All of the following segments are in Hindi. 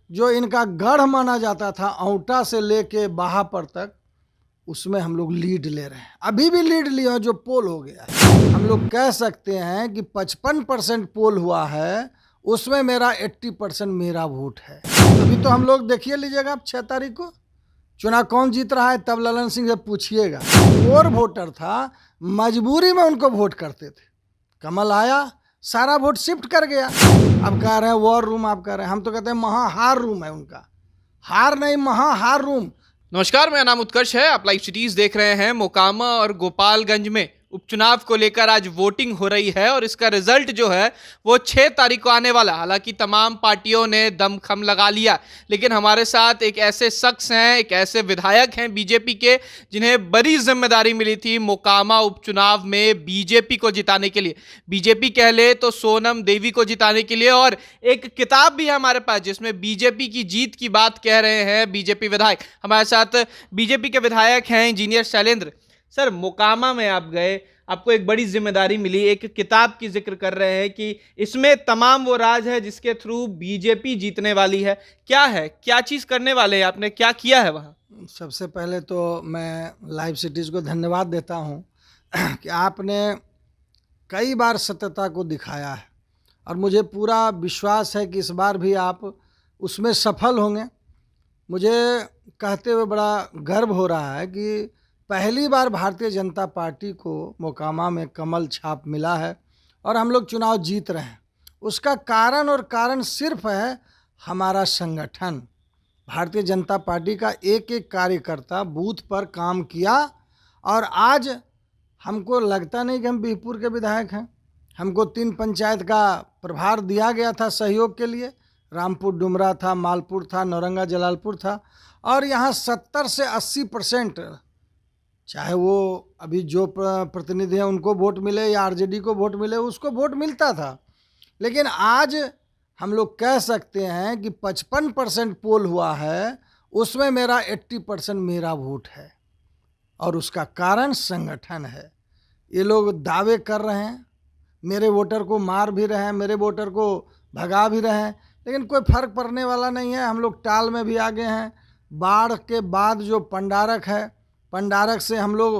जो इनका गढ़ माना जाता था औंटा से लेके बाहापर तक, उसमें हम लोग लीड ले रहे हैं। अभी भी लीड लिया जो पोल हो गया है, हम लोग कह सकते हैं कि 55% पोल हुआ है, उसमें मेरा 80% मेरा वोट है। अभी तो हम लोग देखिए लीजिएगा, आप 6 तारीख को चुनाव कौन जीत रहा है, तब ललन सिंह से पूछिएगा। और वोटर था, मजबूरी में उनको वोट करते थे। कमल आया, सारा वोट शिफ्ट कर गया। अब कह रहे हैं वॉर रूम, आप कह रहे हैं, हम तो कहते हैं महाहार रूम है उनका। हार नहीं, महाहार रूम। नमस्कार, मेरा नाम उत्कर्ष है। आप लाइव सिटीज देख रहे हैं। मोकामा और गोपालगंज में उपचुनाव को लेकर आज वोटिंग हो रही है और इसका रिजल्ट जो है वो 6 तारीख को आने वाला। हालांकि तमाम पार्टियों ने दमखम लगा लिया, लेकिन हमारे साथ एक ऐसे शख्स हैं, एक ऐसे विधायक हैं बीजेपी के, जिन्हें बड़ी जिम्मेदारी मिली थी मोकामा उपचुनाव में बीजेपी को जिताने के लिए। बीजेपी कह ले तो सोनम देवी को जिताने के लिए। और एक किताब भी है हमारे पास जिसमें बीजेपी की जीत की बात कह रहे हैं बीजेपी विधायक। हमारे साथ बीजेपी के विधायक हैं इंजीनियर शैलेंद्र। सर, मोकामा में आप गए, आपको एक बड़ी जिम्मेदारी मिली, एक किताब की जिक्र कर रहे हैं कि इसमें तमाम वो राज है जिसके थ्रू बीजेपी जीतने वाली है। क्या है, क्या चीज करने वाले हैं, आपने क्या किया है वहां? सबसे पहले तो मैं लाइव सिटीज़ को धन्यवाद देता हूं कि आपने कई बार सत्यता को दिखाया है और मुझे पूरा विश्वास है कि इस बार भी आप उसमें सफल होंगे। मुझे कहते हुए बड़ा गर्व हो रहा है कि पहली बार भारतीय जनता पार्टी को मोकामा में कमल छाप मिला है और हम लोग चुनाव जीत रहे हैं। उसका कारण सिर्फ है हमारा संगठन। भारतीय जनता पार्टी का एक एक कार्यकर्ता बूथ पर काम किया और आज हमको लगता नहीं कि हम बीहपुर के विधायक हैं। हमको 3 पंचायत का प्रभार दिया गया था सहयोग के लिए। रामपुर डुमरा था, मालपुर था, नौरंगा जलालपुर था। और यहाँ 70 से 80% चाहे वो अभी जो प्रतिनिधि हैं उनको वोट मिले या आरजेडी को वोट मिले, उसको वोट मिलता था। लेकिन आज हम लोग कह सकते हैं कि 55% पोल हुआ है, उसमें मेरा 80% मेरा वोट है। और उसका कारण संगठन है। ये लोग दावे कर रहे हैं, मेरे वोटर को मार भी रहे हैं, मेरे वोटर को भगा भी रहे हैं, लेकिन कोई फर्क पड़ने वाला नहीं है। हम लोग टाल में भी आगे हैं। बाढ़ के बाद जो पंडारक है, पंडारक से हम लोग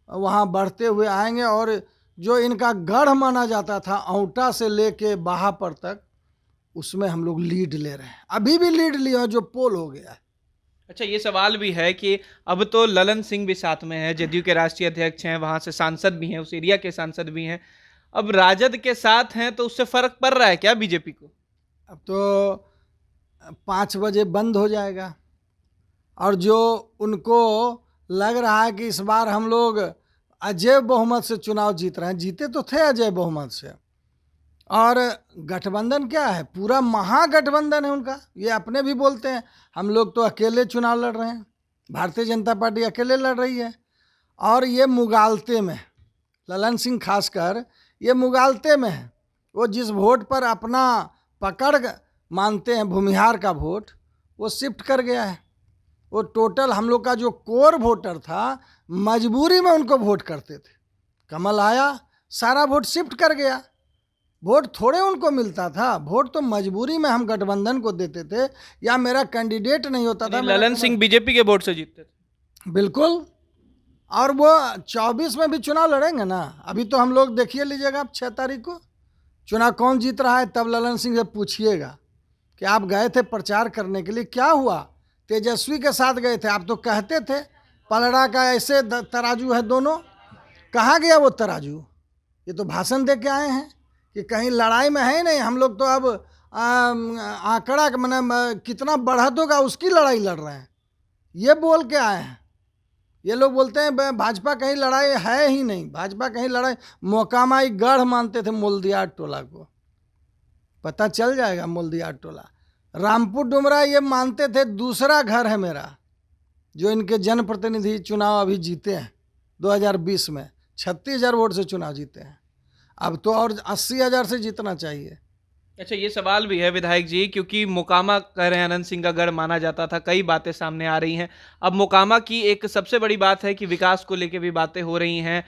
वहाँ बढ़ते हुए आएंगे। और जो इनका गढ़ माना जाता था औंटा से लेके बाहापर तक, उसमें हम लोग लीड ले रहे हैं। अभी भी लीड लिया जो पोल हो गया है। अच्छा, ये सवाल भी है कि अब तो ललन सिंह भी साथ में है, जदयू के राष्ट्रीय अध्यक्ष हैं, वहां से सांसद भी हैं, उस एरिया के सांसद भी हैं। अब राजद के साथ हैं तो उससे फर्क पड़ रहा है क्या बीजेपी को? अब तो 5 बजे बंद हो जाएगा। और जो उनको लग रहा है कि इस बार हम लोग अजय बहुमत से चुनाव जीत रहे हैं, जीते तो थे अजय बहुमत से। और गठबंधन क्या है, पूरा महागठबंधन है उनका। ये अपने भी बोलते हैं हम लोग तो अकेले चुनाव लड़ रहे हैं, भारतीय जनता पार्टी अकेले लड़ रही है। और ये मुगालते में, ललन सिंह खासकर ये मुगालते में है। वो जिस वोट पर अपना पकड़ मानते हैं, भूमिहार का वोट, वो शिफ्ट कर गया है। वो टोटल हम लोग का जो कोर वोटर था, मजबूरी में उनको वोट करते थे। कमल आया, सारा वोट शिफ्ट कर गया। वोट थोड़े उनको मिलता था, वोट तो मजबूरी में हम गठबंधन को देते थे, या मेरा कैंडिडेट नहीं होता था। ललन सिंह बीजेपी के वोट से जीतते थे? बिल्कुल। और वो 24 में भी चुनाव लड़ेंगे ना। अभी तो हम लोग देखिए लीजिएगा, आप 6 तारीख को चुनाव कौन जीत रहा है, तब ललन सिंह से पूछिएगा कि आप गए थे प्रचार करने के लिए, क्या हुआ? तेजस्वी के साथ गए थे, आप तो कहते थे पलड़ा का ऐसे तराजू है दोनों। कहाँ गया वो तराजू? ये तो भाषण दे के आए हैं कि कहीं लड़ाई में है ही नहीं। हम लोग तो अब आंकड़ा मैंने कितना बढ़त होगा उसकी लड़ाई लड़ रहे हैं, ये बोल के आए हैं। ये लोग बोलते हैं भाजपा कहीं लड़ाई है ही नहीं, भाजपा कहीं लड़ाई। मोकामा ही गढ़ मानते थे मोलदियार टोला को, पता चल जाएगा मोलदियार टोला। रामपुर डुमरा ये मानते थे दूसरा घर है मेरा। जो इनके जनप्रतिनिधि चुनाव अभी जीते हैं 2020 में 36,000 वोट से चुनाव जीते हैं। अब तो और 80,000 से जीतना चाहिए। अच्छा, ये सवाल भी है विधायक जी, क्योंकि मोकामा कह रहे हैं अनंत सिंह का गढ़ माना जाता था, कई बातें सामने आ रही हैं। अब मोकामा की एक सबसे बड़ी बात है कि विकास को लेकर भी बातें हो रही हैं।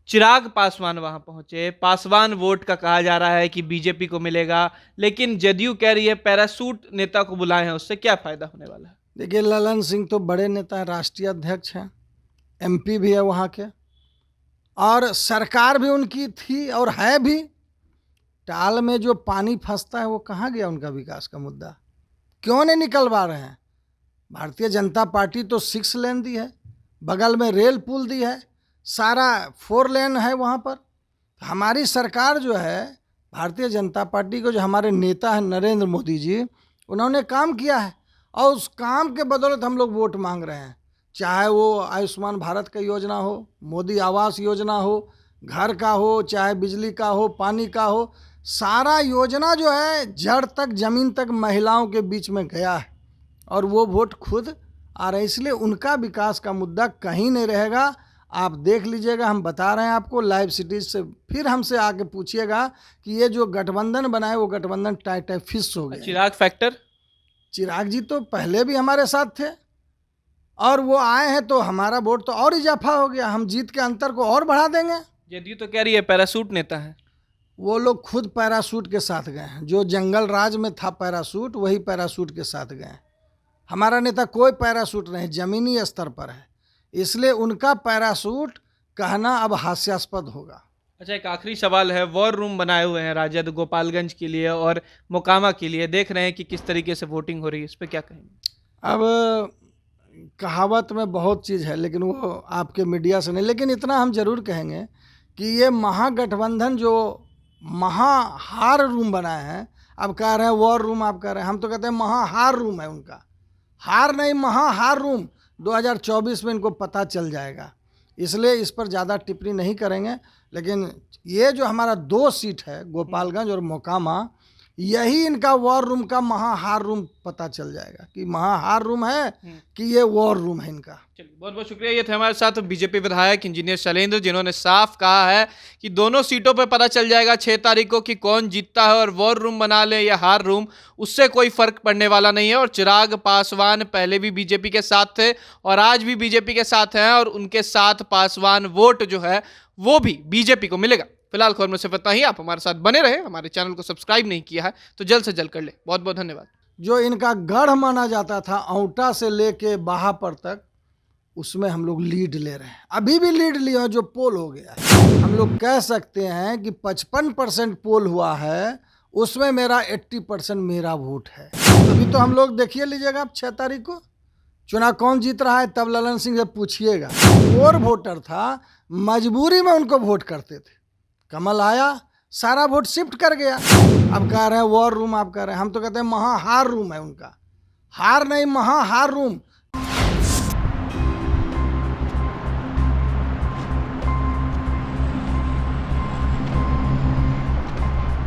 चिराग पासवान वहां पहुंचे, पासवान वोट का कहा जा रहा है कि बीजेपी को मिलेगा, लेकिन जदयू कह रही है पैरासूट नेता को बुलाए हैं, उससे क्या फायदा होने वाला है? देखिए, ललन सिंह तो बड़े नेता हैं, राष्ट्रीय अध्यक्ष हैं, एमपी भी है वहाँ के, और सरकार भी उनकी थी और है भी। टाल में जो पानी फंसता है वो कहाँ गया उनका विकास का मुद्दा? क्यों नहीं निकलवा रहे हैं? भारतीय जनता पार्टी तो 6 लेन दी है, बगल में रेल पुल दी है, सारा 4 लेन है वहाँ पर। हमारी सरकार जो है, भारतीय जनता पार्टी को जो हमारे नेता हैं नरेंद्र मोदी जी, उन्होंने काम किया है और उस काम के बदौलत हम लोग वोट मांग रहे हैं। चाहे वो आयुष्मान भारत का योजना हो, मोदी आवास योजना हो, घर का हो, चाहे बिजली का हो, पानी का हो, सारा योजना जो है जड़ तक ज़मीन तक महिलाओं के बीच में गया है और वो वोट खुद आ रहे हैं। इसलिए उनका विकास का मुद्दा कहीं नहीं रहेगा। आप देख लीजिएगा, हम बता रहे हैं आपको लाइव सिटीज से, फिर हमसे आके पूछिएगा कि ये जो गठबंधन बनाए वो गठबंधन टाइट फिश हो गया। चिराग फैक्टर? चिराग जी तो पहले भी हमारे साथ थे और वो आए हैं तो हमारा वोट तो और इजाफा हो गया, हम जीत के अंतर को और बढ़ा देंगे। जदयू तो कह रही है पैरासूट नेता है। वो लोग खुद पैरासूट के साथ गए हैं, जो जंगल राज में था पैरासूट वही पैरासूट के साथ गए हैं। हमारा नेता कोई पैरासूट नहीं, ज़मीनी स्तर पर है, इसलिए उनका पैरासूट कहना अब हास्यास्पद होगा। अच्छा, एक आखिरी सवाल है। वॉर रूम बनाए हुए हैं राजद गोपालगंज के लिए और मोकामा के लिए, देख रहे हैं कि किस तरीके से वोटिंग हो रही है, इस पर क्या कहेंगे? अब कहावत में बहुत चीज़ है, लेकिन वो आपके मीडिया से नहीं, लेकिन इतना हम जरूर कहेंगे कि ये महागठबंधन जो महाहार रूम बनाए हैं, अब कह रहे हैं वॉर रूम, आप कह रहे हैं, हम तो कहते हैं महाहार रूम है उनका, हार नहीं महाहार रूम। 2024 में इनको पता चल जाएगा, इसलिए इस पर ज़्यादा टिप्पणी नहीं करेंगे। लेकिन ये जो हमारा 2 सीट है गोपालगंज और मोकामा, यही इनका वॉर रूम का महाहार रूम पता चल जाएगा कि महाहार रूम है कि ये वॉर रूम है इनका। चलिए, बहुत बहुत शुक्रिया। ये थे हमारे साथ बीजेपी विधायक इंजीनियर शैलेंद्र, जिन्होंने साफ कहा है कि दोनों सीटों पर पता चल जाएगा 6 तारीख को कि कौन जीतता है, और वॉर रूम बना ले या हार रूम, उससे कोई फर्क पड़ने वाला नहीं है। और चिराग पासवान पहले भी बीजेपी के साथ थे और आज भी बीजेपी के साथ हैं, और उनके साथ पासवान वोट जो है वो भी बीजेपी को मिलेगा। फिलहाल खबर में सिर्फ इतना ही। आप हमारे साथ बने रहे, हमारे चैनल को सब्सक्राइब नहीं किया है तो जल्द से जल्द कर ले। बहुत बहुत धन्यवाद। जो इनका गढ़ माना जाता था औंटा से लेके बाहापर तक, उसमें हम लोग लीड ले रहे हैं, अभी भी लीड लिए, जो पोल हो गया है। हम लोग कह सकते हैं कि 55% पोल हुआ है, उसमें मेरा 80% मेरा वोट है। अभी तो हम लोग देखिए लीजिएगा, आप 6 तारीख को चुनाव कौन जीत रहा है, तब ललन सिंह से पूछिएगा। और वोटर था, मजबूरी में उनको वोट करते थे, कमल आया सारा वोट शिफ्ट कर गया। अब कह रहे हैं वॉर रूम, आप कह रहे हैं, हम तो कहते हैं महाहार रूम है उनका, हार नहीं महाहार रूम।